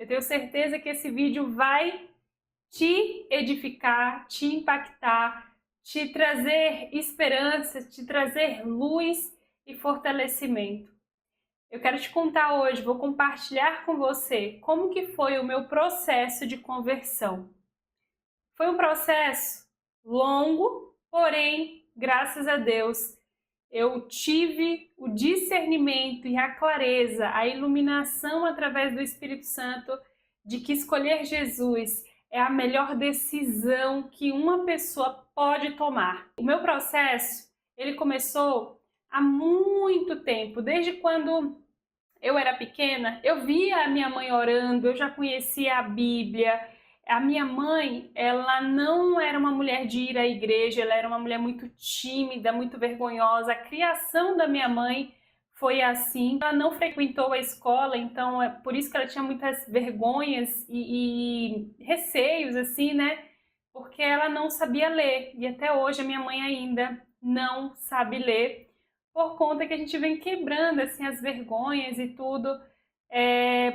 Eu tenho certeza que esse vídeo vai te edificar, te impactar, te trazer esperança, te trazer luz e fortalecimento. Eu quero te contar hoje, vou compartilhar com você como que foi o meu processo de conversão. Foi um processo longo, porém, graças a Deus, eu tive o discernimento e a clareza, a iluminação através do Espírito Santo de que escolher Jesus é a melhor decisão que uma pessoa pode tomar. O meu processo, ele começou há muito tempo, desde quando eu era pequena, eu via a minha mãe orando, eu já conhecia a Bíblia. A minha mãe, ela não era uma mulher de ir à igreja, ela era uma mulher muito tímida, muito vergonhosa. A criação da minha mãe foi assim. Ela não frequentou a escola, então é por isso que ela tinha muitas vergonhas e receios, assim, né? Porque ela não sabia ler. E até hoje a minha mãe ainda não sabe ler, por conta que a gente vem quebrando assim as vergonhas e tudo,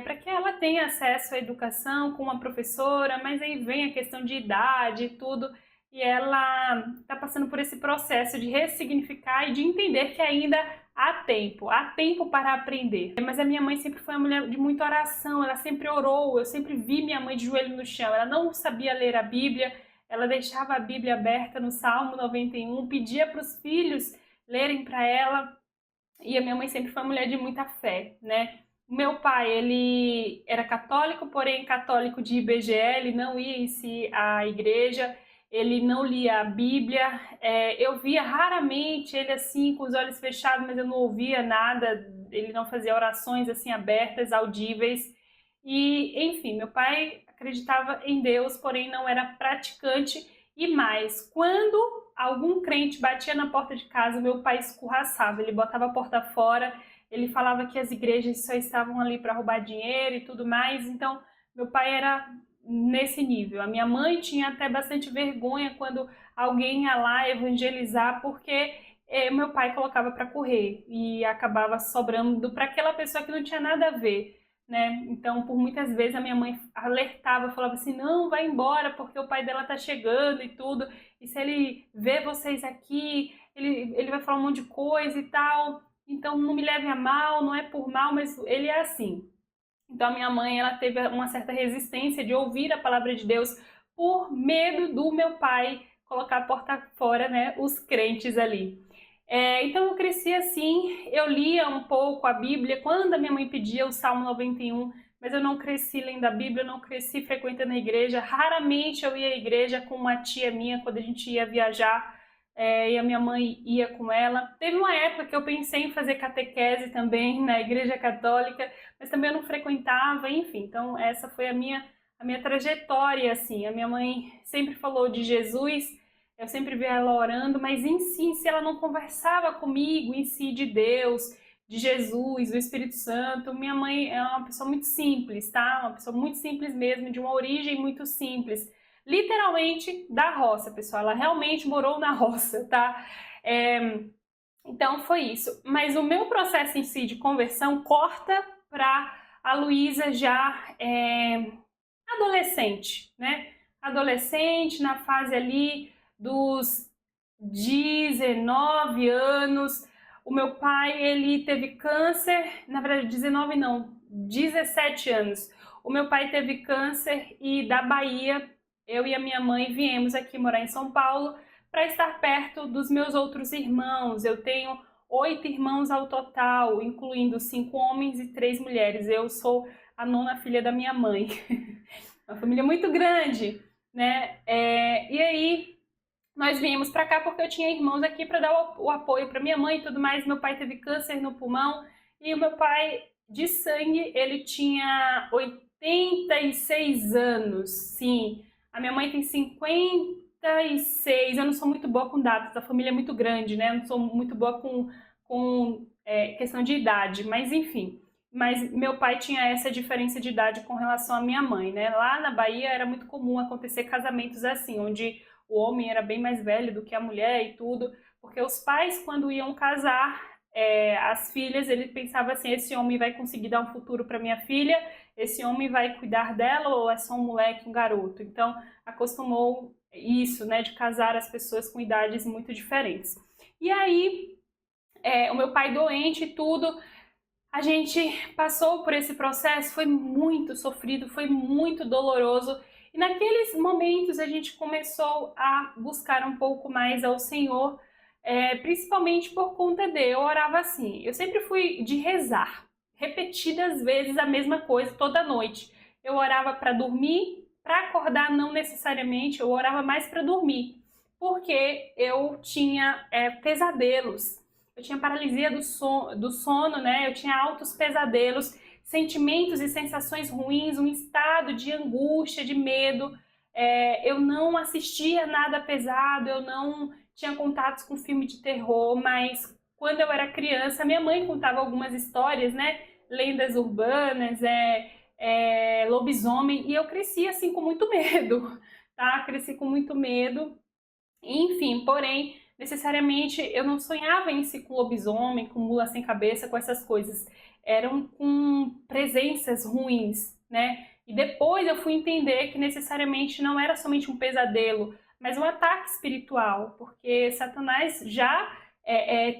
para que ela tenha acesso à educação com uma professora, mas aí vem a questão de idade e tudo, e ela está passando por esse processo de ressignificar e de entender que ainda há tempo para aprender. Mas a minha mãe sempre foi uma mulher de muita oração, ela sempre orou, eu sempre vi minha mãe de joelho no chão, ela não sabia ler a Bíblia, ela deixava a Bíblia aberta no Salmo 91, pedia para os filhos lerem para ela, e a minha mãe sempre foi uma mulher de muita fé, né? O meu pai, ele era católico, porém católico de IBGE, ele não ia em si à igreja, ele não lia a Bíblia, eu via raramente ele assim com os olhos fechados, mas eu não ouvia nada, ele não fazia orações assim abertas, audíveis, e enfim, meu pai acreditava em Deus, porém não era praticante. E mais, quando algum crente batia na porta de casa, meu pai escorraçava, ele botava a porta fora, ele falava que as igrejas só estavam ali para roubar dinheiro e tudo mais. Então meu pai era nesse nível. A minha mãe tinha até bastante vergonha quando alguém ia lá evangelizar, porque meu pai colocava para correr e acabava sobrando para aquela pessoa que não tinha nada a ver, né? Então, por muitas vezes a minha mãe alertava, falava assim, não, vai embora porque o pai dela tá chegando e tudo, e se ele vê vocês aqui, ele vai falar um monte de coisa e tal, então não me leve a mal, não é por mal, mas ele é assim. Então a minha mãe, ela teve uma certa resistência de ouvir a palavra de Deus por medo do meu pai colocar a porta fora, né, os crentes ali. Então eu cresci assim, eu lia um pouco a Bíblia quando a minha mãe pedia o Salmo 91, mas eu não cresci lendo a Bíblia, eu não cresci frequentando a igreja, raramente eu ia à igreja com uma tia minha quando a gente ia viajar, e a minha mãe ia com ela. Teve uma época que eu pensei em fazer catequese também na igreja católica, mas também eu não frequentava, enfim, então essa foi a minha trajetória, assim. A minha mãe sempre falou de Jesus, eu sempre via ela orando, mas em si ela não conversava comigo, em si de Deus, de Jesus, do Espírito Santo. Minha mãe é uma pessoa muito simples, tá? Uma pessoa muito simples mesmo, de uma origem muito simples. Literalmente da roça, pessoal. Ela realmente morou na roça, tá? Então foi isso. Mas o meu processo em si de conversão corta para a Luísa já adolescente, né? Adolescente, na fase ali dos 19 anos. O meu pai, ele teve câncer, na verdade 19 não, 17 anos. O meu pai teve câncer e da Bahia, eu e a minha mãe viemos aqui morar em São Paulo para estar perto dos meus outros irmãos. Eu tenho 8 irmãos ao total, incluindo 5 homens e 3 mulheres. Eu sou a nona filha da minha mãe. Uma família muito grande, né? E aí nós viemos para cá porque eu tinha irmãos aqui para dar o apoio para minha mãe e tudo mais. Meu pai teve câncer no pulmão e o meu pai de sangue, ele tinha 86 anos, sim. A minha mãe tem 56. Eu não sou muito boa com datas, a família é muito grande, né? Eu não sou muito boa com questão de idade, mas enfim. Mas meu pai tinha essa diferença de idade com relação à minha mãe, né? Lá na Bahia era muito comum acontecer casamentos assim, onde o homem era bem mais velho do que a mulher e tudo, porque os pais, quando iam casar as filhas, ele pensava assim, esse homem vai conseguir dar um futuro para minha filha esse homem vai cuidar dela ou é só um moleque, um garoto? Então, acostumou isso, né, de casar as pessoas com idades muito diferentes. E aí, o meu pai doente e tudo, a gente passou por esse processo, foi muito sofrido, foi muito doloroso. E naqueles momentos a gente começou a buscar um pouco mais ao Senhor, principalmente por conta eu orava assim. Eu sempre fui de rezar, repetidas vezes a mesma coisa toda noite. Eu orava para dormir, para acordar não necessariamente, eu orava mais para dormir, porque eu tinha pesadelos. Eu tinha paralisia do sono, né? Eu tinha altos pesadelos, sentimentos e sensações ruins, um estado de angústia, de medo. Eu não assistia nada pesado, eu não tinha contatos com filme de terror, mas quando eu era criança, minha mãe contava algumas histórias, né? Lendas urbanas, lobisomem, e eu cresci assim com muito medo, tá? Cresci com muito medo. Enfim, porém, necessariamente eu não sonhava em si com lobisomem, com mula sem cabeça, com essas coisas. Eram com presenças ruins, né? E depois eu fui entender que necessariamente não era somente um pesadelo, mas um ataque espiritual, porque Satanás já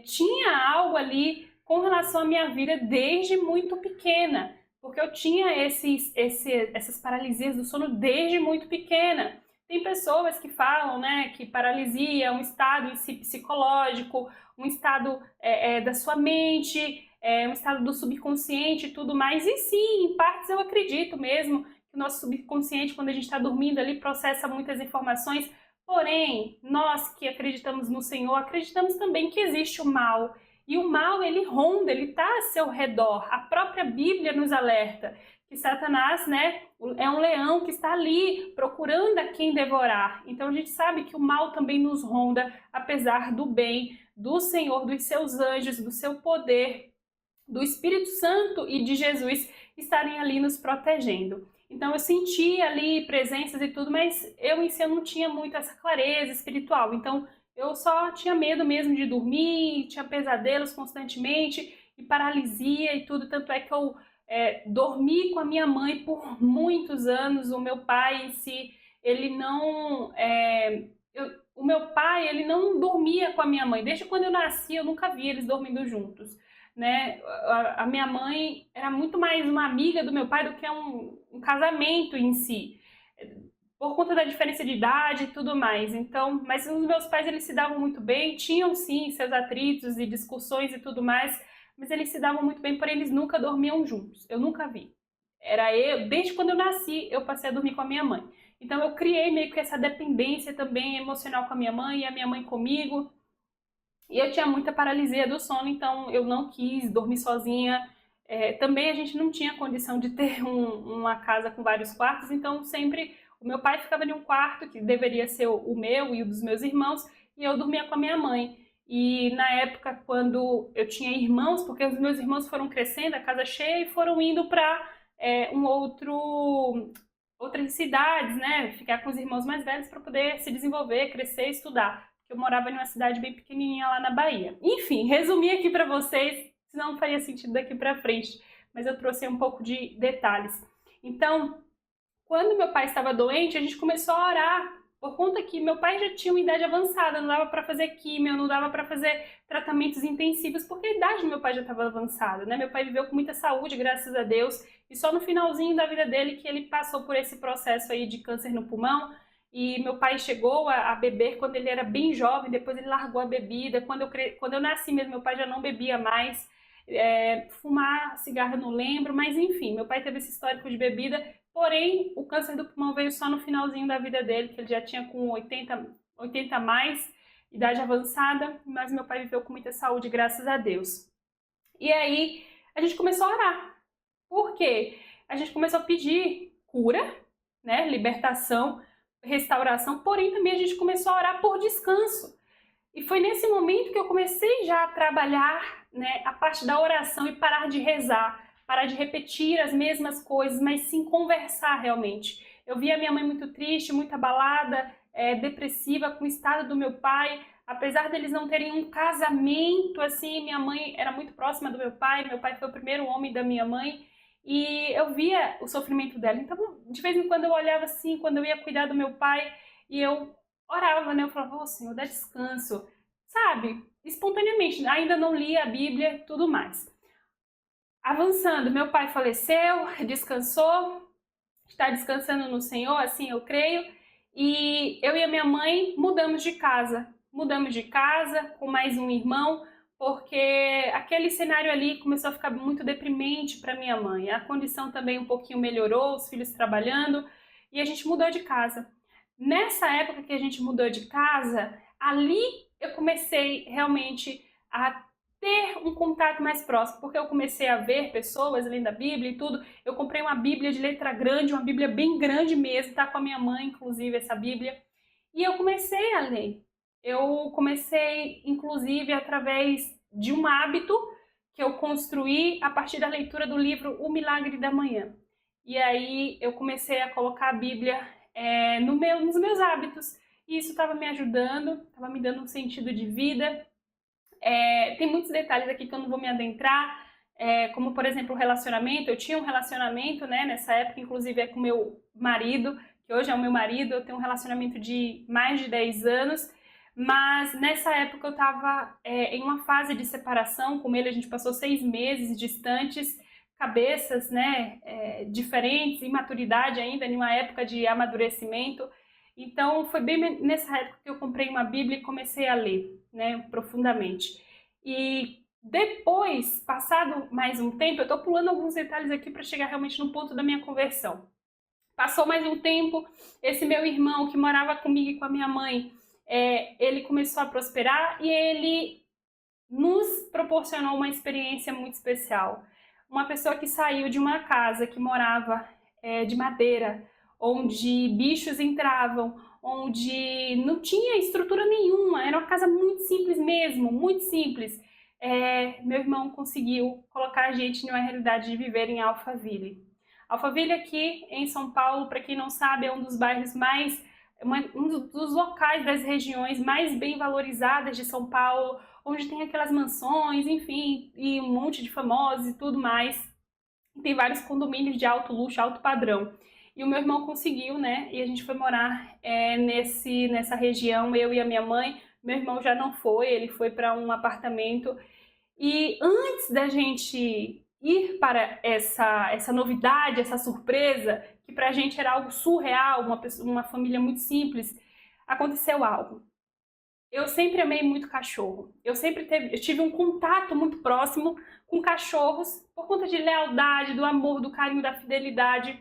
tinha algo ali com relação à minha vida desde muito pequena, porque eu tinha essas paralisias do sono desde muito pequena. Tem pessoas que falam, né, que paralisia é um estado em si psicológico, um estado da sua mente, um estado do subconsciente e tudo mais. E sim, em partes eu acredito mesmo que o nosso subconsciente, quando a gente está dormindo ali, processa muitas informações. Porém, nós que acreditamos no Senhor, acreditamos também que existe o mal. E o mal, ele ronda, ele está a seu redor. A própria Bíblia nos alerta que Satanás, né, é um leão que está ali procurando a quem devorar. Então a gente sabe que o mal também nos ronda, apesar do bem, do Senhor, dos seus anjos, do seu poder, do Espírito Santo e de Jesus estarem ali nos protegendo. Então eu senti ali presenças e tudo, mas eu em si eu não tinha muito essa clareza espiritual. Então eu só tinha medo mesmo de dormir, tinha pesadelos constantemente e paralisia e tudo. Tanto é que eu dormi com a minha mãe por muitos anos. O meu pai em si, ele não... o meu pai, ele não dormia com a minha mãe. Desde quando eu nasci, eu nunca vi eles dormindo juntos, né? A minha mãe era muito mais uma amiga do meu pai do que um casamento em si, por conta da diferença de idade e tudo mais. Então, mas os meus pais, eles se davam muito bem, tinham sim seus atritos e discussões e tudo mais, mas eles se davam muito bem, porém eles nunca dormiam juntos. Eu nunca vi. Era eu, desde quando eu nasci, eu passei a dormir com a minha mãe. Então eu criei meio que essa dependência também emocional com a minha mãe e a minha mãe comigo. E eu tinha muita paralisia do sono, então eu não quis dormir sozinha. Também a gente não tinha condição de ter uma casa com vários quartos, então sempre o meu pai ficava em um quarto, que deveria ser o meu e o dos meus irmãos, e eu dormia com a minha mãe. E na época, quando eu tinha irmãos, porque os meus irmãos foram crescendo, a casa cheia, e foram indo para outras cidades, né? Ficar com os irmãos mais velhos para poder se desenvolver, crescer e estudar. Eu morava em uma cidade bem pequenininha lá na Bahia. Enfim, resumi aqui para vocês, senão não faria sentido daqui para frente, mas eu trouxe um pouco de detalhes. Então, quando meu pai estava doente, a gente começou a orar, por conta que meu pai já tinha uma idade avançada, não dava para fazer químio, não dava para fazer tratamentos intensivos, porque a idade do meu pai já estava avançada, né? Meu pai viveu com muita saúde, graças a Deus, e só no finalzinho da vida dele que ele passou por esse processo aí de câncer no pulmão. E meu pai chegou a beber quando ele era bem jovem, depois ele largou a bebida. Quando eu nasci mesmo, meu pai já não bebia mais. Fumar cigarro eu não lembro, mas enfim, meu pai teve esse histórico de bebida. Porém, o câncer do pulmão veio só no finalzinho da vida dele, que ele já tinha com 80 a mais, idade avançada, mas meu pai viveu com muita saúde, graças a Deus. E aí, a gente começou a orar. Por quê? A gente começou a pedir cura, né, libertação, restauração, porém também a gente começou a orar por descanso. E foi nesse momento que eu comecei já a trabalhar, né, a parte da oração e parar de rezar, parar de repetir as mesmas coisas, mas sim conversar realmente. Eu via minha mãe muito triste, muito abalada, depressiva com o estado do meu pai. Apesar deles não terem um casamento, assim, minha mãe era muito próxima do meu pai foi o primeiro homem da minha mãe. e eu via o sofrimento dela. Então, de vez em quando eu olhava assim, quando eu ia cuidar do meu pai, e eu orava, né? Eu falava, ô Senhor, dá descanso, sabe? Espontaneamente, ainda não lia a Bíblia, tudo mais. Avançando, meu pai faleceu, descansou, está descansando no Senhor, assim eu creio, e eu e a minha mãe mudamos de casa. Mudamos de casa com mais um irmão, porque aquele cenário ali começou a ficar muito deprimente para minha mãe. A condição também um pouquinho melhorou, os filhos trabalhando, e a gente mudou de casa. Nessa época que a gente mudou de casa, ali eu comecei realmente a ter um contato mais próximo, porque eu comecei a ver pessoas lendo a Bíblia e tudo. Eu comprei uma Bíblia de letra grande, uma Bíblia bem grande mesmo, tá com a minha mãe, inclusive, essa Bíblia. E eu comecei a ler. Eu comecei, inclusive, através de um hábito que eu construí a partir da leitura do livro O Milagre da Manhã. E aí eu comecei a colocar a Bíblia nos meus hábitos. E isso estava me ajudando, estava me dando um sentido de vida. Tem muitos detalhes aqui que eu não vou me adentrar, como por exemplo o relacionamento. Eu tinha um relacionamento, né, nessa época, inclusive com meu marido, que hoje é o meu marido. Eu tenho um relacionamento de mais de 10 anos, mas nessa época eu estava em uma fase de separação com ele. A gente passou 6 meses distantes, cabeças, né, diferentes, imaturidade ainda, em uma época de amadurecimento. Então foi bem nessa época que eu comprei uma Bíblia e comecei a ler, né, profundamente. E depois, passado mais um tempo, eu estou pulando alguns detalhes aqui para chegar realmente no ponto da minha conversão. Passou mais um tempo, esse meu irmão que morava comigo e com a minha mãe, ele começou a prosperar e ele nos proporcionou uma experiência muito especial. Uma pessoa que saiu de uma casa que morava de madeira, onde bichos entravam, onde não tinha estrutura nenhuma, era uma casa muito simples mesmo, muito simples. Meu irmão conseguiu colocar a gente numa realidade de viver em Alphaville. Alphaville aqui em São Paulo, para quem não sabe, é um dos bairros um dos locais das regiões mais bem valorizadas de São Paulo, onde tem aquelas mansões, enfim, e um monte de famosos e tudo mais. Tem vários condomínios de alto luxo, alto padrão. E o meu irmão conseguiu, né? E a gente foi morar nessa região, eu e a minha mãe. Meu irmão já não foi, ele foi para um apartamento. E antes da gente ir para essa novidade, essa surpresa, que pra gente era algo surreal, uma família muito simples, aconteceu algo. Eu sempre amei muito cachorro. Eu tive um contato muito próximo com cachorros por conta de lealdade, do amor, do carinho, da fidelidade.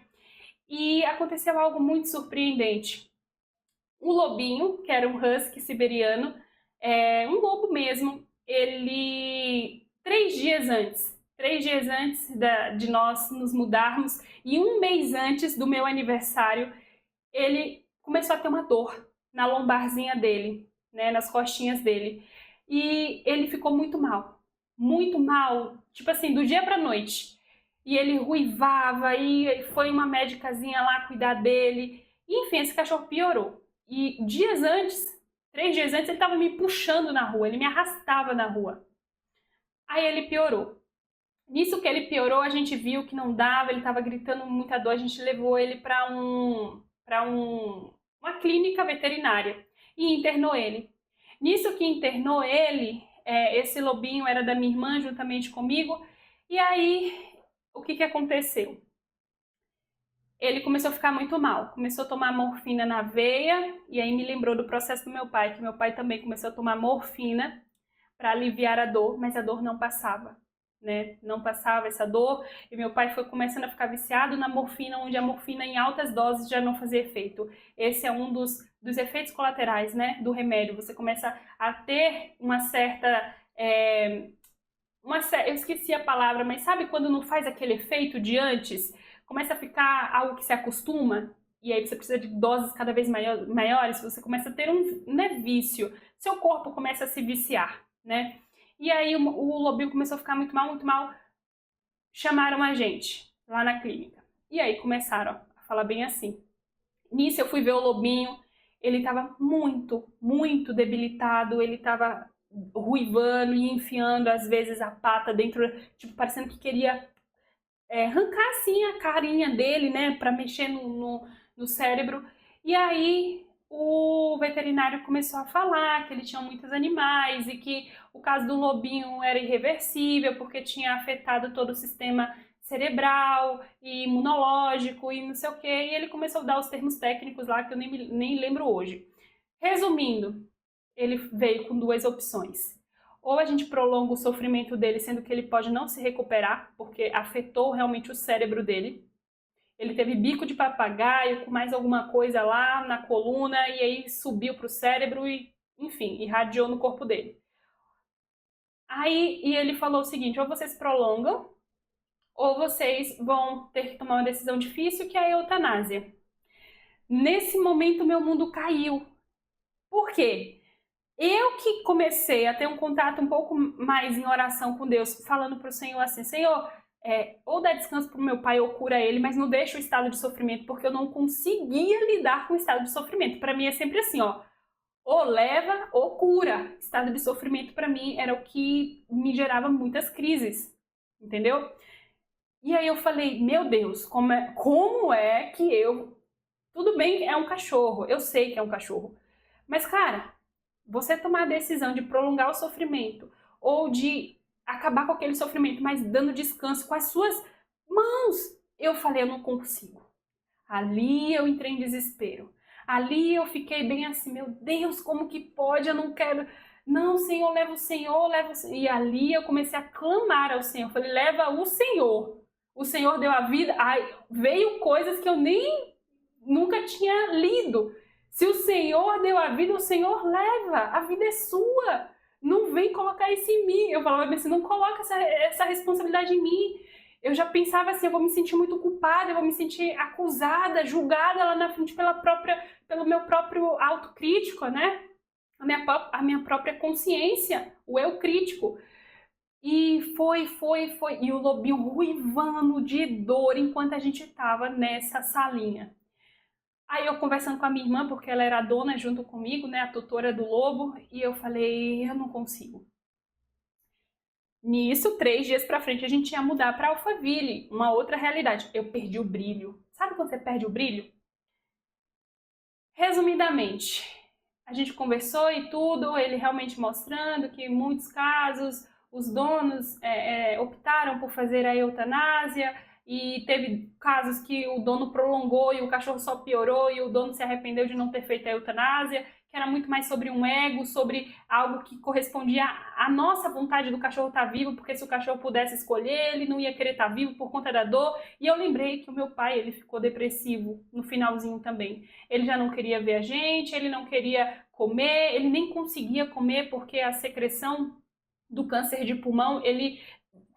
E aconteceu algo muito surpreendente. Um lobinho, que era um husky siberiano, um lobo mesmo, ele 3 dias antes de nós nos mudarmos e um mês antes do meu aniversário, ele começou a ter uma dor na lombarzinha dele, né, nas costinhas dele. E ele ficou muito mal, tipo assim, do dia pra noite. E ele ruivava, e foi uma médicazinha lá cuidar dele. E, enfim, esse cachorro piorou. E 3 dias antes, ele estava me puxando na rua, ele me arrastava na rua. Aí ele piorou. Nisso que ele piorou, a gente viu que não dava, ele estava gritando muita dor, a gente levou ele para uma clínica veterinária e internou ele. Nisso que internou ele, esse lobinho era da minha irmã juntamente comigo, e aí o que aconteceu? Ele começou a ficar muito mal, começou a tomar morfina na veia, e aí me lembrou do processo do meu pai, que meu pai também começou a tomar morfina para aliviar a dor, mas a dor não passava, né? Não passava essa dor, e meu pai foi começando a ficar viciado na morfina, onde a morfina em altas doses já não fazia efeito. Esse é um dos efeitos colaterais, né, do remédio. Você começa a ter uma certa... eu esqueci a palavra, mas sabe quando não faz aquele efeito de antes? Começa a ficar algo que se acostuma, e aí você precisa de doses cada vez maiores, você começa a ter vício, seu corpo começa a se viciar, né? E aí o lobinho começou a ficar muito mal, chamaram a gente lá na clínica. E aí começaram a falar bem assim. Nisso eu fui ver o lobinho, ele estava muito debilitado, ele estava ruivando e enfiando às vezes a pata dentro, tipo, parecendo que queria arrancar assim a carinha dele, né, para mexer no cérebro. E aí o veterinário começou a falar que ele tinha muitos animais e que o caso do lobinho era irreversível porque tinha afetado todo o sistema cerebral e imunológico e não sei o que. E ele começou a dar os termos técnicos lá que eu nem lembro hoje. Resumindo, ele veio com duas opções. Ou a gente prolonga o sofrimento dele, sendo que ele pode não se recuperar, porque afetou realmente o cérebro dele. Ele teve bico de papagaio com mais alguma coisa lá na coluna e aí subiu para o cérebro e, enfim, irradiou no corpo dele. Aí e ele falou o seguinte: ou vocês prolongam, ou vocês vão ter que tomar uma decisão difícil, que é a eutanásia. Nesse momento, meu mundo caiu. Por quê? Eu que comecei a ter um contato um pouco mais em oração com Deus, falando para o Senhor assim: Senhor, ou dá descanso para o meu pai ou cura ele, mas não deixa o estado de sofrimento, porque eu não conseguia lidar com o estado de sofrimento. Para mim é sempre assim, ó, ou leva ou cura. Estado de sofrimento para mim era o que me gerava muitas crises, entendeu? E aí eu falei: meu Deus, como é que eu... Tudo bem, é um cachorro, eu sei que é um cachorro, mas cara, você tomar a decisão de prolongar o sofrimento ou de acabar com aquele sofrimento, mas dando descanso com as suas mãos, eu falei: eu não consigo. Ali eu entrei em desespero. Ali eu fiquei bem assim: meu Deus, como que pode? Eu não quero. Não, Senhor, leva o Senhor, leva o Senhor. E ali eu comecei a clamar ao Senhor. Eu falei: leva o Senhor. O Senhor deu a vida. Ai, veio coisas que eu nem nunca tinha lido. Se o Senhor deu a vida, o Senhor leva. A vida é sua. Não vem colocar isso em mim. Eu falava assim: não coloca essa responsabilidade em mim. Eu já pensava assim: eu vou me sentir muito culpada, eu vou me sentir acusada, julgada lá na frente pelo meu próprio autocrítico, né? A minha própria consciência, o eu crítico. E foi. E o lobinho ruivando de dor enquanto a gente tava nessa salinha. Aí eu conversando com a minha irmã, porque ela era a dona junto comigo, né, a tutora do lobo, e eu falei: eu não consigo. Nisso, 3 dias pra frente, a gente ia mudar pra Alphaville, uma outra realidade. Eu perdi o brilho. Sabe quando você perde o brilho? Resumidamente, a gente conversou e tudo, ele realmente mostrando que em muitos casos os donos optaram por fazer a eutanásia, e teve casos que o dono prolongou e o cachorro só piorou e o dono se arrependeu de não ter feito a eutanásia, que era muito mais sobre um ego, sobre algo que correspondia à nossa vontade do cachorro estar vivo, porque se o cachorro pudesse escolher, ele não ia querer estar vivo por conta da dor. E eu lembrei que o meu pai, ele ficou depressivo no finalzinho também. Ele já não queria ver a gente, ele não queria comer, ele nem conseguia comer porque a secreção do câncer de pulmão,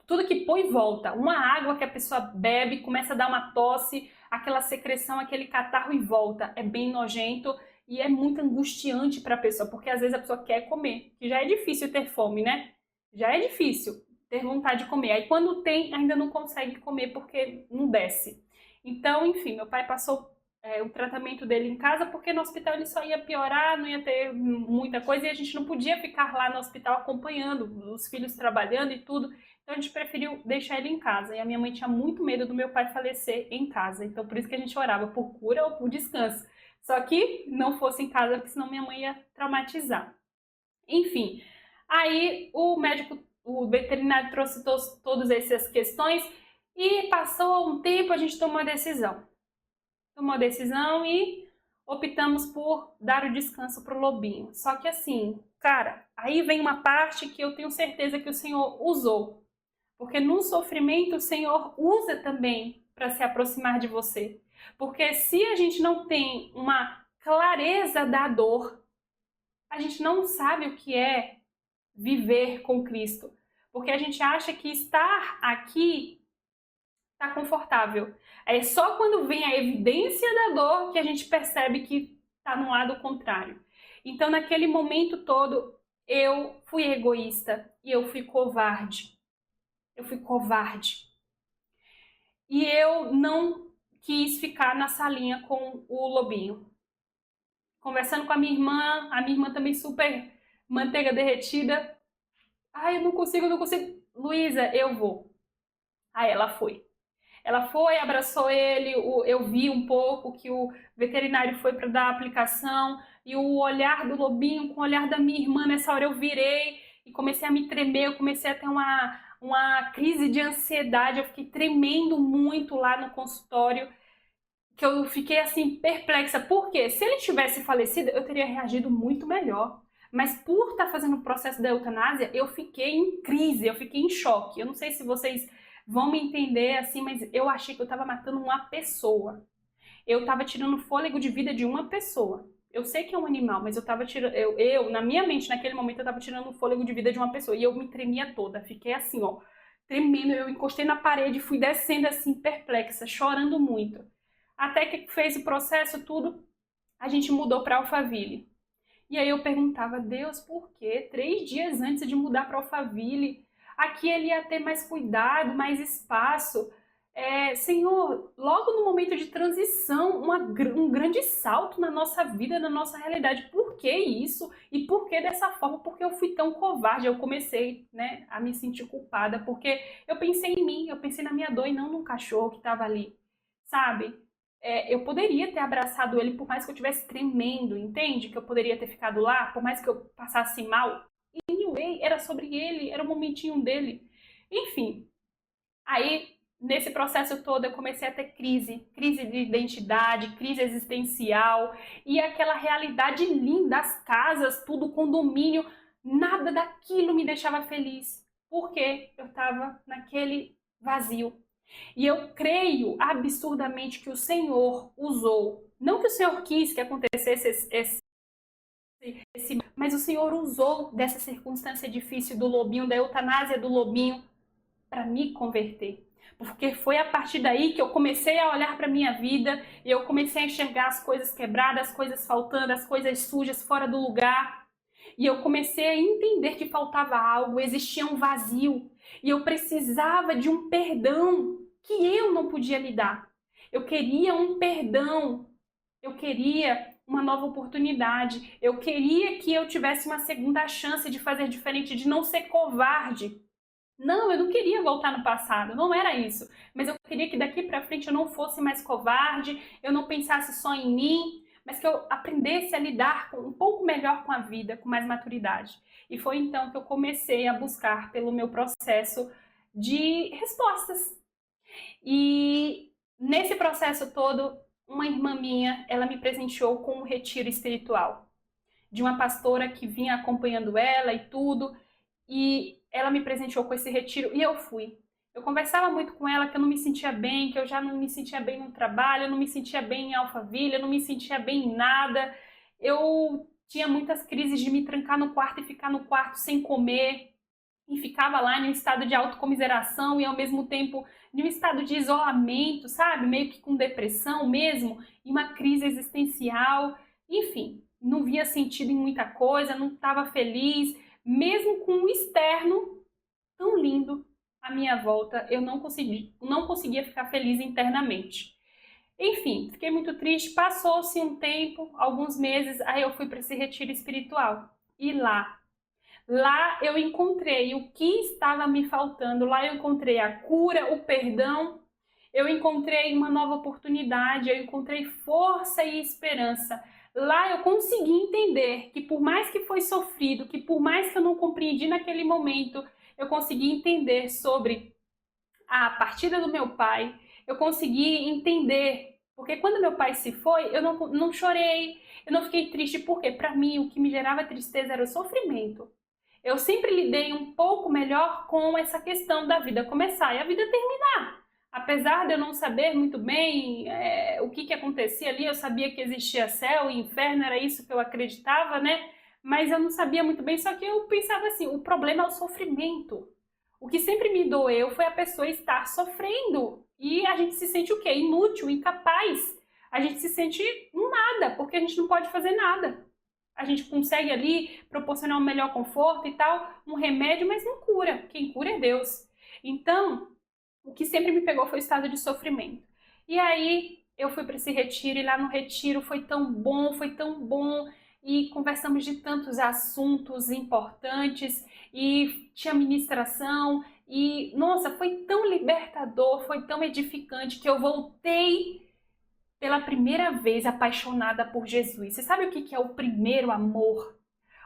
tudo que põe volta. Uma água que a pessoa bebe, começa a dar uma tosse, aquela secreção, aquele catarro e volta. É bem nojento e é muito angustiante para a pessoa, porque às vezes a pessoa quer comer, que já é difícil ter fome, né? Já é difícil ter vontade de comer. Aí quando tem, ainda não consegue comer porque não desce. Então, enfim, meu pai passou o tratamento dele em casa, porque no hospital ele só ia piorar, não ia ter muita coisa, e a gente não podia ficar lá no hospital acompanhando, os filhos trabalhando e tudo. Então a gente preferiu deixar ele em casa. E a minha mãe tinha muito medo do meu pai falecer em casa. Então por isso que a gente orava por cura ou por descanso. Só que não fosse em casa, porque senão minha mãe ia traumatizar. Enfim, aí o veterinário trouxe todas essas questões e passou um tempo, a gente tomou a decisão. Tomou a decisão e optamos por dar o descanso pro lobinho. Só que assim, cara, aí vem uma parte que eu tenho certeza que o Senhor usou. Porque no sofrimento o Senhor usa também para se aproximar de você. Porque se a gente não tem uma clareza da dor, a gente não sabe o que é viver com Cristo. Porque a gente acha que estar aqui está confortável. É só quando vem a evidência da dor que a gente percebe que está no lado contrário. Então, naquele momento todo, eu fui egoísta e eu fui covarde. Eu fui covarde. E eu não quis ficar na salinha com o lobinho. Conversando com a minha irmã também super manteiga derretida. Ai, eu não consigo. Luísa, eu vou. Aí ela foi. Ela foi, abraçou ele, eu vi um pouco que o veterinário foi para dar a aplicação, e o olhar do lobinho com o olhar da minha irmã, nessa hora eu virei e comecei a me tremer, eu comecei a ter uma crise de ansiedade, eu fiquei tremendo muito lá no consultório, que eu fiquei assim perplexa. Por quê? Se ele tivesse falecido, eu teria reagido muito melhor. Mas por estar fazendo o processo da eutanásia, eu fiquei em crise, eu fiquei em choque. Eu não sei se vocês vão me entender assim, mas eu achei que eu estava matando uma pessoa. Eu estava tirando o fôlego de vida de uma pessoa. Eu sei que é um animal, mas eu estava tirando. Na minha mente, naquele momento, eu estava tirando o fôlego de vida de uma pessoa. E eu me tremia toda. Fiquei assim, ó, tremendo. Eu encostei na parede, fui descendo assim, perplexa, chorando muito. Até que fez o processo, tudo, a gente mudou para Alphaville. E aí eu perguntava, Deus, por quê? 3 dias antes de mudar para Alphaville, aqui ele ia ter mais cuidado, mais espaço. Senhor, logo no momento de transição, um grande salto na nossa vida, na nossa realidade. Por que isso? E por que dessa forma? Porque eu fui tão covarde. Eu comecei, né, a me sentir culpada, porque eu pensei em mim, eu pensei na minha dor e não no cachorro que estava ali, sabe? Eu poderia ter abraçado ele, por mais que eu estivesse tremendo, entende? Que eu poderia ter ficado lá, por mais que eu passasse mal. Anyway, era sobre ele, era o momentinho dele. Enfim, aí nesse processo todo eu comecei a ter crise de identidade, crise existencial, e aquela realidade linda, as casas, tudo, condomínio, nada daquilo me deixava feliz, porque eu estava naquele vazio. E eu creio absurdamente que o Senhor usou, não que o Senhor quis que acontecesse mas o Senhor usou dessa circunstância difícil do lobinho, da eutanásia do lobinho, para me converter. Porque foi a partir daí que eu comecei a olhar para minha vida e eu comecei a enxergar as coisas quebradas, as coisas faltando, as coisas sujas, fora do lugar. E eu comecei a entender que faltava algo, existia um vazio. E eu precisava de um perdão que eu não podia me dar. Eu queria um perdão, eu queria uma nova oportunidade, eu queria que eu tivesse uma segunda chance de fazer diferente, de não ser covarde. Não, eu não queria voltar no passado, não era isso. Mas eu queria que daqui para frente eu não fosse mais covarde, eu não pensasse só em mim, mas que eu aprendesse a lidar um pouco melhor com a vida, com mais maturidade. E foi então que eu comecei a buscar pelo meu processo de respostas. E nesse processo todo, uma irmã minha, ela me presenteou com um retiro espiritual de uma pastora que vinha acompanhando ela e tudo. E ela me presenteou com esse retiro e eu fui. Eu conversava muito com ela que eu não me sentia bem, que eu já não me sentia bem no trabalho, eu não me sentia bem em Alphaville, eu não me sentia bem em nada. Eu tinha muitas crises de me trancar no quarto e ficar no quarto sem comer. E ficava lá em um estado de autocomiseração e ao mesmo tempo em um estado de isolamento, sabe? Meio que com depressão mesmo, e uma crise existencial. Enfim, não via sentido em muita coisa, não estava feliz. Mesmo com o externo tão lindo à minha volta, eu não conseguia ficar feliz internamente. Enfim, fiquei muito triste, passou-se um tempo, alguns meses, aí eu fui para esse retiro espiritual. E lá eu encontrei o que estava me faltando, lá eu encontrei a cura, o perdão, eu encontrei uma nova oportunidade, eu encontrei força e esperança. Lá eu consegui entender que por mais que foi sofrido, que por mais que eu não compreendi naquele momento, eu consegui entender sobre a partida do meu pai, eu consegui entender, porque quando meu pai se foi, eu não chorei, eu não fiquei triste, porque para mim o que me gerava tristeza era o sofrimento. Eu sempre lidei um pouco melhor com essa questão da vida começar e a vida terminar. Apesar de eu não saber muito bem o que acontecia ali, eu sabia que existia céu e inferno, era isso que eu acreditava, né? Mas eu não sabia muito bem, só que eu pensava assim, o problema é o sofrimento. O que sempre me doeu foi a pessoa estar sofrendo. E a gente se sente o quê? Inútil, incapaz. A gente se sente um nada, porque a gente não pode fazer nada. A gente consegue ali proporcionar um melhor conforto e tal, um remédio, mas não cura. Quem cura é Deus. Então, o que sempre me pegou foi o estado de sofrimento. E aí eu fui para esse retiro e lá no retiro foi tão bom e conversamos de tantos assuntos importantes e tinha ministração E, nossa, foi tão libertador, foi tão edificante que eu voltei pela primeira vez apaixonada por Jesus. Você sabe o que é o primeiro amor?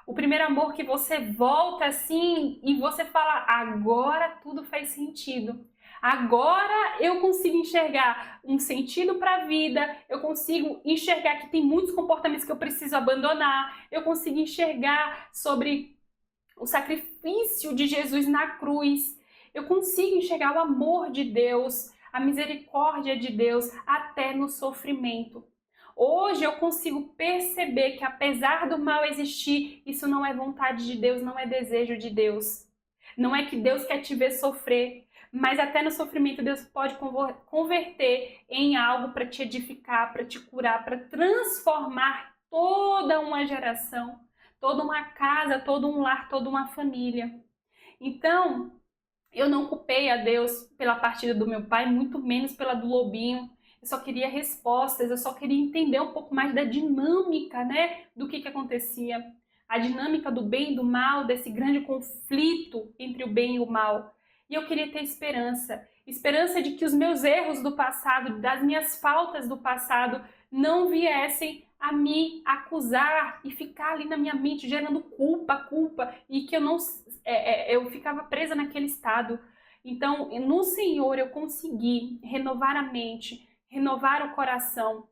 O primeiro amor que você volta assim e você fala, agora tudo faz sentido. Agora eu consigo enxergar um sentido para a vida, eu consigo enxergar que tem muitos comportamentos que eu preciso abandonar, eu consigo enxergar sobre o sacrifício de Jesus na cruz, eu consigo enxergar o amor de Deus, a misericórdia de Deus até no sofrimento. Hoje eu consigo perceber que apesar do mal existir, isso não é vontade de Deus, não é desejo de Deus. Não é que Deus quer te ver sofrer, mas até no sofrimento Deus pode converter em algo para te edificar, para te curar, para transformar toda uma geração, toda uma casa, todo um lar, toda uma família. Então, eu não culpei a Deus pela partida do meu pai, muito menos pela do Lobinho. Eu só queria respostas, eu só queria entender um pouco mais da dinâmica, né, do que acontecia. A dinâmica do bem e do mal, desse grande conflito entre o bem e o mal. E eu queria ter esperança. Esperança de que os meus erros do passado, das minhas faltas do passado, não viessem a me acusar e ficar ali na minha mente gerando culpa, e que eu não eu ficava presa naquele estado. Então, no Senhor eu consegui renovar a mente, renovar o coração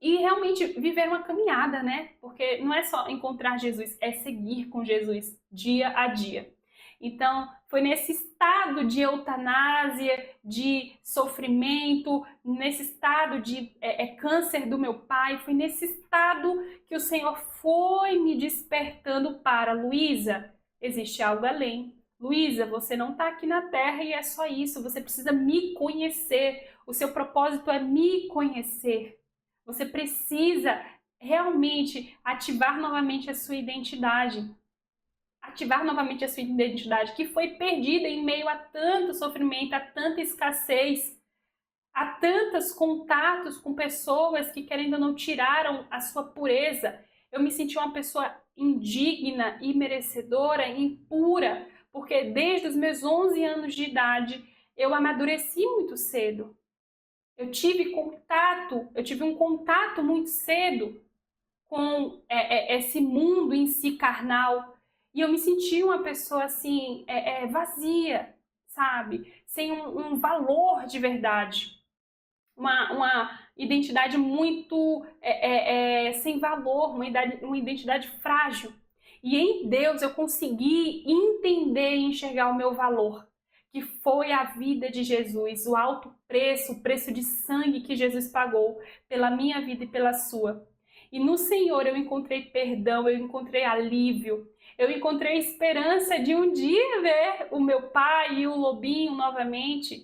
e realmente viver uma caminhada, né? Porque não é só encontrar Jesus, é seguir com Jesus dia a dia. Então, foi nesse estado de eutanásia, de sofrimento, nesse estado de câncer do meu pai, foi nesse estado que o Senhor foi me despertando para, Luísa, existe algo além. Luísa, você não está aqui na Terra e é só isso, você precisa me conhecer, o seu propósito é me conhecer. Você precisa realmente ativar novamente a sua identidade. Ativar novamente a sua identidade, que foi perdida em meio a tanto sofrimento, a tanta escassez, a tantos contatos com pessoas que, querendo ou não, tiraram a sua pureza. Eu me senti uma pessoa indigna, imerecedora, impura, porque desde os meus 11 anos de idade eu amadureci muito cedo. Eu tive um contato muito cedo com esse mundo em si carnal. E eu me senti uma pessoa assim, vazia, sabe? Sem um valor de verdade. Uma identidade muito sem valor, uma identidade frágil. E em Deus eu consegui entender e enxergar o meu valor, que foi a vida de Jesus, o alto preço, o preço de sangue que Jesus pagou pela minha vida e pela sua. E no Senhor eu encontrei perdão, eu encontrei alívio, eu encontrei esperança de um dia ver o meu pai e o Lobinho novamente.